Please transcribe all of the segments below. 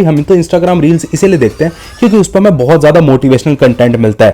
हम तो Instagram reels इसीलिए देखते हैं क्योंकि उस पर हमें बहुत ज्यादा मोटिवेशनल कंटेंट मिलता है।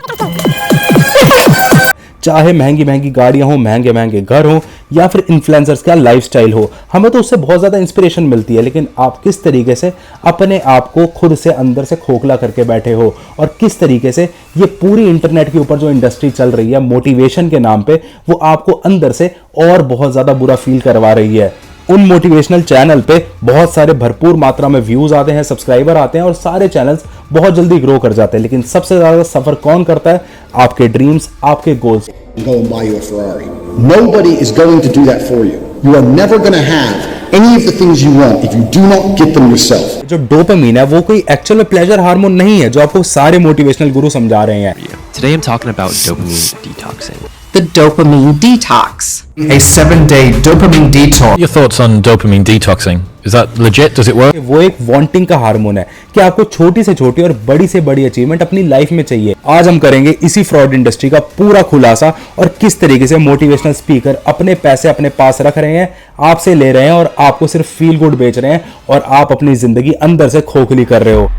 चाहे महंगी महंगी गाड़ियां हो, महंगे महंगे घर हो, या फिर इन्फ्लुएंसर्स का लाइफस्टाइल हो, हमें तो उससे बहुत ज़्यादा इंस्पिरेशन मिलती है। लेकिन आप किस तरीके से अपने आप को खुद से अंदर से खोखला करके बैठे हो और किस तरीके से ये पूरी इंटरनेट के ऊपर जो इंडस्ट्री चल रही है मोटिवेशन के नाम पे, वो आपको अंदर से और बहुत ज़्यादा बुरा फील करवा रही है। उन मोटिवेशनल चैनल पे बहुत सारे भरपूर मात्रा में व्यूज आते हैं, सब्सक्राइबर आते हैं और सारे चैनल्स बहुत जल्दी ग्रो कर जाते हैं। लेकिन सबसे ज्यादा सफर कौन करता है? आपके ड्रीम्स, आपके goals. Go and buy you a Ferrari. Nobody is going to do that for you. You are never going to have any of the things you want if you do not get them yourself. जो dopamine है वो कोई actual में pleasure hormone नहीं है जो आपको सारे मोटिवेशनल गुरु समझा रहे हैं। Today I'm talking about dopamine detoxing. The dopamine detox. A 7-day dopamine detox. Your thoughts on dopamine detoxing? Is that legit? Does it work? वो एक वांटिंग का हार्मोन है कि आपको छोटी से छोटी और बड़ी से बड़ी अचीवमेंट अपनी लाइफ में चाहिए। आज हम करेंगे इसी फ्रॉड इंडस्ट्री का पूरा खुलासा और किस तरीके से मोटिवेशनल स्पीकर अपने पैसे अपने पास रख रहे हैं, आपसे ले रहे हैं और आपको सिर्फ फील गुड बेच रहे हैं और आप अपनी जिंदगी अंदर से खोखली कर रहे हो।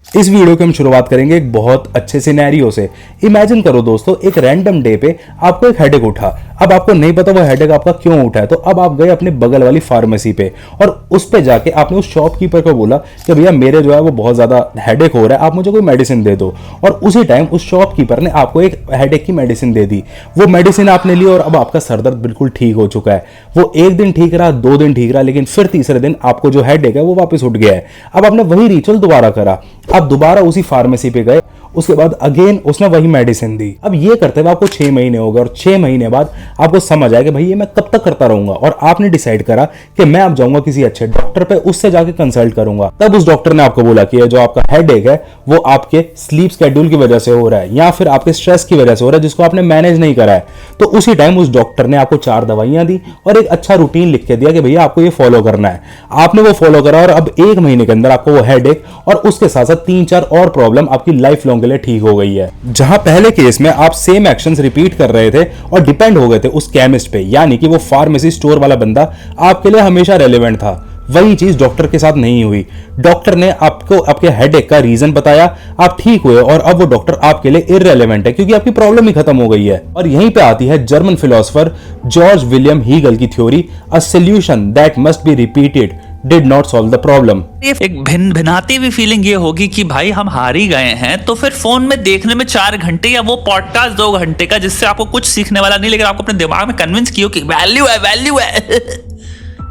इस वीडियो की हम शुरुआत करेंगे एक बहुत अच्छे सिनेरियो से। इमेजिन करो दोस्तों, एक रैंडम डे पे आपको एक हेडेक उठा। अब आपको नहीं पता वो हेडेक आपका क्यों उठा है, तो अब आप गए अपने बगल वाली फार्मेसी पे और उस पे जाके आपने उस शॉपकीपर को बोला कि भैया मेरे जो है वो बहुत ज्यादा हेडेक हो रहा है, आप मुझे कोई मेडिसिन दे दो। और उसी टाइम उस शॉपकीपर ने आपको एक हेडेक की मेडिसिन दे दी। वो मेडिसिन आपने ली और अब आपका सरदर्द बिल्कुल ठीक हो चुका है। वो एक दिन ठीक रहा, 2 दिन ठीक रहा, लेकिन फिर तीसरे दिन आपको जो हेडेक है वो वापस उठ गया है। अब आपने वही रिचुअल दोबारा करा, आप दोबारा उसी फार्मेसी पे गए, उसके बाद अगेन उसने वही मेडिसिन दी। अब ये करते हुए आपको 6 महीने हो गए और 6 महीने बाद आपको समझ आया कि भाई ये मैं कब तक करता रहूंगा, और आपने डिसाइड करा कि मैं अब जाऊंगा किसी अच्छे डॉक्टर पे, उससे जाके कंसल्ट करूंगा। तब उस डॉक्टर ने आपको बोला कि ये जो आपका हेडेक है वो आपके स्लीप शेड्यूल की वजह से हो रहा है या फिर आपके स्ट्रेस की वजह से हो रहा है जिसको आपने मैनेज नहीं करा है। तो उसी टाइम उस डॉक्टर ने आपको 4 दवाइयां दी और एक अच्छा रूटीन लिख के दिया कि भैया आपको ये फॉलो करना है। आपने वो फॉलो करा और अब 1 महीने के अंदर आपको वो हेडेक और उसके साथ साथ 3-4 और प्रॉब्लम आपकी लाइफ लॉन्ग के लिए ठीक हो गई है। जहां पहले केस में आप सेम एक्शंस रिपीट कर रहे थे और डिपेंड हो गए थे उस केमिस्ट पे, यानी कि वो फार्मेसी स्टोर वाला बंदा आपके लिए हमेशा रेलेवेंट था, वही चीज डॉक्टर के साथ नहीं हुई। डॉक्टर ने आपको आपके हेडेक का रीजन बताया, आप ठीक हुए और अब वो डॉक्टर आपके लिए इररेलेवेंट है क्योंकि आपकी प्रॉब्लम ही खत्म हो गई है। और यहीं पे आती है German philosopher George William Hegel की theory, a solution that must be repeated did not solve the problem। एक भिनाती हुई फीलिंग ये होगी कि भाई हम हार ही गए हैं, तो फिर फोन में देखने में 4 घंटे या वो पॉडकास्ट 2 घंटे का जिससे आपको कुछ सीखने वाला नहीं, लेकिन आपको अपने दिमाग में कन्विंस किया कि वैल्यू है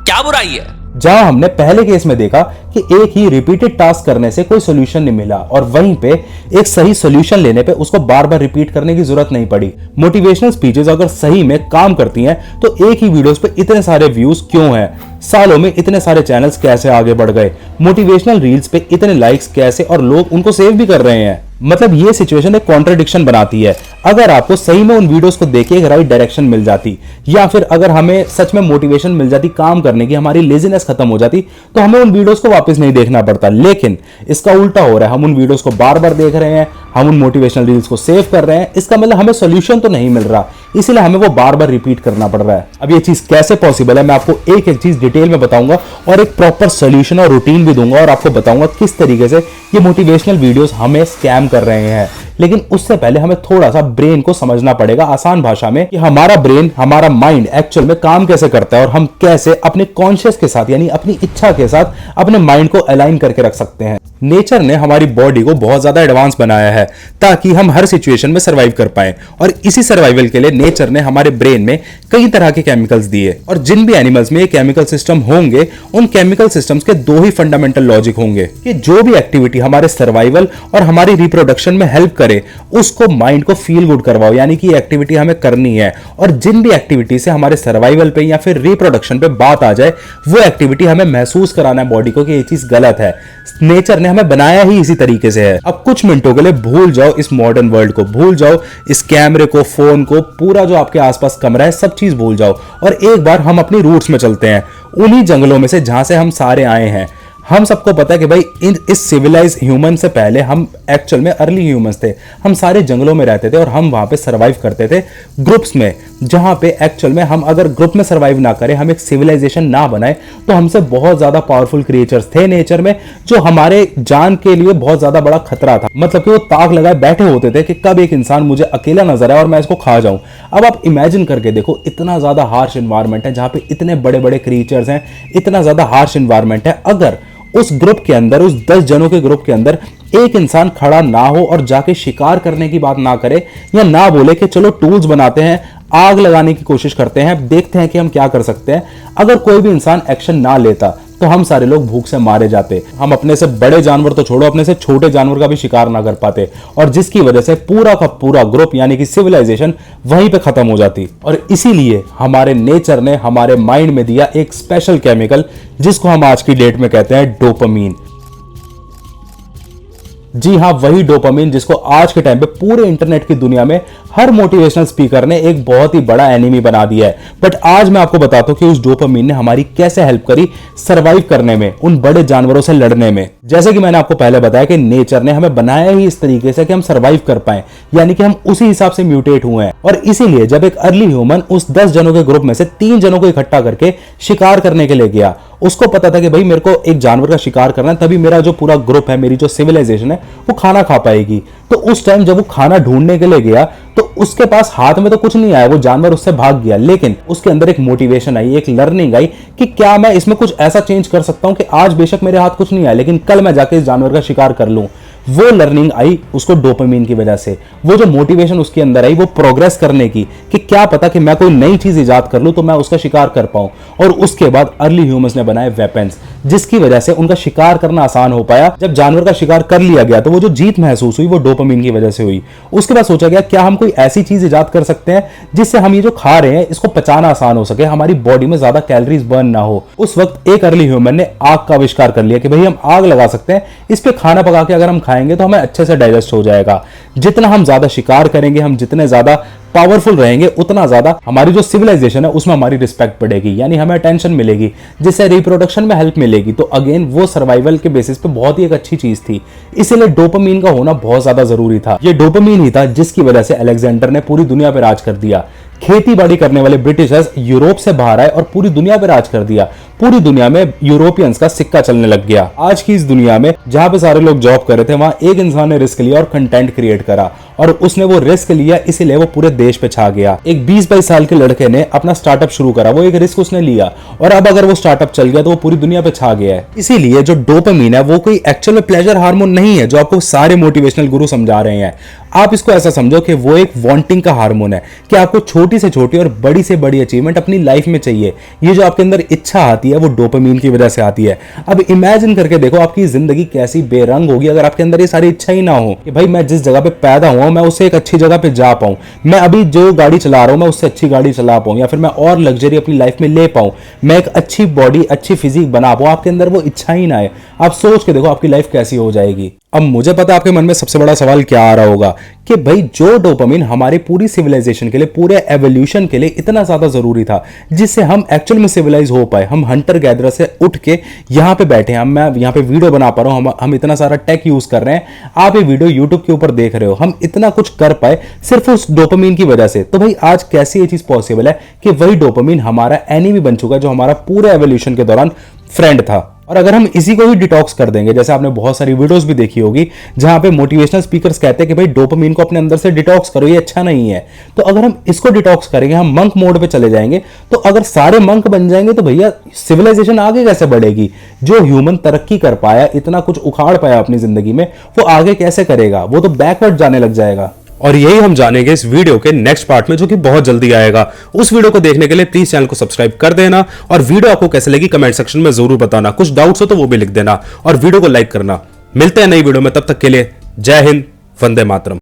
क्या बुराई है। जहां हमने पहले केस में देखा कि एक ही रिपीटेड टास्क करने से कोई सोल्यूशन नहीं मिला और वहीं पे एक सही सोल्यूशन लेने पे उसको बार बार रिपीट करने की जरूरत नहीं पड़ी। मोटिवेशनल स्पीचेस अगर सही में काम करती हैं तो एक ही वीडियोस पे इतने सारे व्यूज क्यों हैं? सालों में इतने सारे चैनल्स कैसे आगे बढ़ गए? मोटिवेशनल रील्स पे इतने लाइक्स कैसे और लोग उनको सेव भी कर रहे हैं? मतलब ये सिचुएशन एक कॉन्ट्रडिक्शन बनाती है। अगर आपको सही में उन वीडियोस को देख के एक राइट डायरेक्शन मिल जाती या फिर अगर हमें सच में मोटिवेशन मिल जाती काम करने की, हमारी लेजीनेस खत्म हो जाती, तो हमें उन वीडियोस को वापस नहीं देखना पड़ता। लेकिन इसका उल्टा हो रहा है, हम उन वीडियोस को बार बार देख रहे हैं, हम उन मोटिवेशनल रील्स को सेव कर रहे हैं। इसका मतलब हमें सोल्यूशन तो नहीं मिल रहा, इसीलिए हमें वो बार बार रिपीट करना पड़ रहा है। अब ये चीज कैसे पॉसिबल है मैं आपको एक एक चीज डिटेल में बताऊंगा और एक प्रॉपर सोल्यूशन और रूटीन भी दूंगा और आपको बताऊंगा किस तरीके से ये मोटिवेशनल वीडियोस हमें स्कैम कर रहे हैं। लेकिन उससे पहले हमें थोड़ा सा ब्रेन को समझना पड़ेगा आसान भाषा में कि हमारा ब्रेन, हमारा माइंड एक्चुअल में काम कैसे करता है और हम कैसे अपने कॉन्शियस के साथ यानी अपनी इच्छा के साथ अपने माइंड को अलाइन करके रख सकते हैं। नेचर ने हमारी बॉडी को बहुत ज्यादा एडवांस बनाया है ताकि हम हर सिचुएशन में सर्वाइव कर पाए और इसी सर्वाइवल के लिए नेचर ने हमारे ब्रेन में कई तरह के केमिकल्स दिए और जिन भी एनिमल्स में ये केमिकल सिस्टम होंगे उन केमिकल सिस्टम्स के 2 ही फंडामेंटल लॉजिक होंगे कि जो भी एक्टिविटी हमारे सर्वाइवल और हमारी रिप्रोडक्शन में हेल्प करे उसको माइंड को फील गुड करवाओ, यानी कि एक्टिविटी हमें करनी है। और जिन भी एक्टिविटी से हमारे सर्वाइवल पे या फिर रिप्रोडक्शन पे बात आ जाए वो एक्टिविटी हमें महसूस कराना है बॉडी को कि ये चीज गलत है। नेचर ने हमें बनाया ही इसी तरीके से है। अब कुछ मिनटों के लिए भूल जाओ इस मॉडर्न वर्ल्ड को, भूल जाओ इस कैमरे को, फोन को, पूरा जो आपके आसपास कमरा है सब चीज भूल जाओ और एक बार हम अपनी रूट्स में चलते हैं, उन्हीं जंगलों में से जहां से हम सारे आए हैं। हम सबको पता है कि भाई इस सिविलाइज ह्यूमन से पहले हम एक्चुअल में अर्ली ह्यूमंस थे। हम सारे जंगलों में रहते थे और हम वहां पे सरवाइव करते थे ग्रुप्स में, जहां पे एक्चुअल में हम अगर ग्रुप में सरवाइव ना करें, हम एक सिविलाइजेशन ना बनाए, तो हमसे बहुत ज्यादा पावरफुल क्रिएचर्स थे नेचर में जो हमारे जान के लिए बहुत ज्यादा बड़ा खतरा था। मतलब कि वो ताक लगाए बैठे होते थे कि कब एक इंसान मुझे अकेला नजर आए और मैं इसको खा जाऊं। अब आप इमेजिन करके देखो, इतना ज्यादा हार्श एनवायरनमेंट है जहां पे इतने बड़े बड़े क्रिएचर्स हैं, इतना ज्यादा हार्श एनवायरनमेंट है। अगर उस ग्रुप के अंदर, उस 10 जनों के ग्रुप के अंदर एक इंसान खड़ा ना हो और जाके शिकार करने की बात ना करे, या ना बोले कि चलो टूल्स बनाते हैं, आग लगाने की कोशिश करते हैं, देखते हैं कि हम क्या कर सकते हैं, अगर कोई भी इंसान एक्शन ना लेता तो हम सारे लोग भूख से मारे जाते। हम अपने से बड़े जानवर तो छोड़ो, अपने से छोटे जानवर का भी शिकार ना कर पाते, और जिसकी वजह से पूरा का पूरा ग्रुप यानी कि सिविलाइजेशन वहीं पे खत्म हो जाती। और इसीलिए हमारे नेचर ने हमारे माइंड में दिया एक स्पेशल केमिकल जिसको हम आज की डेट में कहते हैं डोपामीन। जी हां, वही डोपामीन जिसको आज के टाइम पे पूरे इंटरनेट की दुनिया में हर मोटिवेशनल स्पीकर ने एक बहुत ही बड़ा एनिमी बना दिया है। बट आज मैं आपको बताता हूं कि उस डोपामीन ने हमारी कैसे हेल्प करी सरवाइव करने में, उन बड़े जानवरों से लड़ने में। जैसे कि मैंने आपको पहले बताया कि नेचर ने हमें बनाया ही इस तरीके से कि हम सरवाइव कर पाए, यानी कि हम उसी हिसाब से म्यूटेट हुए हैं। और इसीलिए जब एक अर्ली ह्यूमन उस 10 जनों के ग्रुप में से 3 जनों को इकट्ठा करके शिकार करने के लिए गया, उसको पता था कि भाई मेरे को एक जानवर का शिकार करना है, तभी मेरा जो पूरा ग्रुप है, मेरी जो सिविलाइजेशन है, वो खाना खा पाएगी। तो उस टाइम जब वो खाना ढूंढने के लिए गया तो उसके पास हाथ में तो कुछ नहीं आया, वो जानवर उससे भाग गया, लेकिन उसके अंदर एक मोटिवेशन आई, एक लर्निंग आई कि क्या मैं इसमें कुछ ऐसा चेंज कर सकता हूं कि आज बेशक मेरे हाथ कुछ नहीं आया, लेकिन कल मैं जाके इस जानवर का शिकार कर लूं। वो लर्निंग आई उसको डोपामीन की वजह से। वो जो मोटिवेशन उसके अंदर आई, वो प्रोग्रेस करने की, कि क्या पता कि मैं कोई नई चीज इजाद कर लूं तो मैं उसका शिकार कर पाऊं। और उसके बाद अर्ली ह्यूमंस ने बनाए वेपन्स, जिसकी वजह से उनका शिकार करना आसान हो पाया। जब जानवर का शिकार कर लिया गया तो वो जो जीत महसूस हुई वो डोपामीन की वजह से हुई। उसके बाद सोचा गया क्या हम कोई ऐसी चीज इजाद कर सकते हैं जिससे हम ये जो खा रहे हैं इसको पचाना आसान हो सके, हमारी बॉडी में ज्यादा कैलोरीज बर्न ना हो। उस वक्त एक अर्ली ह्यूमन ने आग का आविष्कार कर लिया कि भाई हम आग लगा सकते हैं, इस पे खाना पका के अगर हम खाएंगे तो हमें अच्छे से डाइजेस्ट हो जाएगा। जितना हम ज्यादा शिकार करेंगे, हम जितने ज्यादा पावरफुल रहेंगे, उतना ज्यादा हमारी जो सिविलाइजेशन है उसमें हमारी रिस्पेक्ट बढ़ेगी, यानी हमें अटेंशन मिलेगी, जिससे रिप्रोडक्शन में हेल्प मिलेगी। तो अगेन वो सर्वाइवल के बेसिस पे बहुत ही एक अच्छी चीज थी। इसीलिए डोपामीन का होना बहुत ज्यादा जरूरी था। ये डोपामीन ही था जिसकी वजह से अलेक्जेंडर ने पूरी दुनिया पर राज कर दिया। खेती बाड़ी करने वाले ब्रिटिशर्स यूरोप से बाहर आए और पूरी दुनिया पर राज कर दिया। पूरी दुनिया में यूरोपियंस का सिक्का चलने लग गया। आज की इस दुनिया में जहां पे सारे लोग जॉब कर रहे थे, वहां एक इंसान ने रिस्क लिया और कंटेंट क्रिएट करा, और उसने वो रिस्क लिया, इसीलिए वो पूरे देश पे छा गया। एक 20-22 साल के लड़के ने अपना स्टार्टअप शुरू करा, वो एक रिस्क उसने लिया, और अब अगर वो स्टार्टअप चल गया तो वो पूरी दुनिया पे छा गया है। इसीलिए जो डोपामीन है वो कोई एक्चुअल में प्लेजर हार्मोन नहीं है जो आपको सारे मोटिवेशनल गुरु समझा रहे हैं। आप इसको ऐसा समझो कि वो एक वांटिंग का हार्मोन है, कि आपको छोटी से छोटी और बड़ी से बड़ी अचीवमेंट अपनी लाइफ में चाहिए। ये जो आपके अंदर इच्छा आती है वो डोपामीन की वजह से आती है। अब इमेजिन करके देखो आपकी जिंदगी कैसी बेरंग होगी अगर आपके अंदर ये सारी इच्छा ही ना हो कि भाई मैं जिस जगह पे पैदा हुआ मैं उससे एक अच्छी जगह पे जा पाऊं, मैं अभी जो गाड़ी चला रहा हूं मैं उससे अच्छी गाड़ी चला पाऊं, या फिर मैं और लग्जरी अपनी लाइफ में ले पाऊं, मैं एक अच्छी बॉडी, अच्छी फिजिक बना पाऊं। आपके अंदर वो इच्छा ही ना है, आप सोच के देखो आपकी लाइफ कैसी हो जाएगी। अब मुझे पता है आपके मन में सबसे बड़ा सवाल क्या आ रहा होगा कि भाई जो डोपामीन हमारी पूरी सिविलाइजेशन के लिए, पूरे एवोल्यूशन के लिए इतना ज्यादा जरूरी था, जिससे हम एक्चुअल में सिविलाइज हो पाए, हम हंटर गैदरर से उठ के यहाँ पे बैठे हैं, मैं यहाँ पे वीडियो बना पा रहा हूँ, हम इतना सारा टेक यूज कर रहे हैं, आप ये वीडियो यूट्यूब के ऊपर देख रहे हो, हम इतना कुछ कर पाए सिर्फ उस डोपामीन की वजह से। तो भाई आज कैसे ये चीज पॉसिबल है कि वही डोपामीन हमारा एनिमी बन चुका है जो हमारा पूरे एवोल्यूशन के दौरान फ्रेंड था। और अगर हम इसी को ही डिटॉक्स कर देंगे, जैसे आपने बहुत सारी वीडियोस भी देखी होगी जहां पे मोटिवेशनल स्पीकर्स कहते हैं कि भाई डोपामीन को अपने अंदर से डिटॉक्स करो, ये अच्छा नहीं है, तो अगर हम इसको डिटॉक्स करेंगे, हम मंक मोड पे चले जाएंगे, तो अगर सारे मंक बन जाएंगे तो भैया सिविलाइजेशन आगे कैसे बढ़ेगी? जो ह्यूमन तरक्की कर पाया, इतना कुछ उखाड़ पाया अपनी जिंदगी में, वो आगे कैसे करेगा? वो तो बैकवर्ड जाने लग जाएगा। और यही हम जानेंगे इस वीडियो के नेक्स्ट पार्ट में, जो कि बहुत जल्दी आएगा। उस वीडियो को देखने के लिए प्लीज चैनल को सब्सक्राइब कर देना, और वीडियो आपको कैसे लगी कमेंट सेक्शन में जरूर बताना। कुछ डाउट्स हो तो वो भी लिख देना, और वीडियो को लाइक करना। मिलते हैं नई वीडियो में, तब तक के लिए जय हिंद, वंदे मातरम।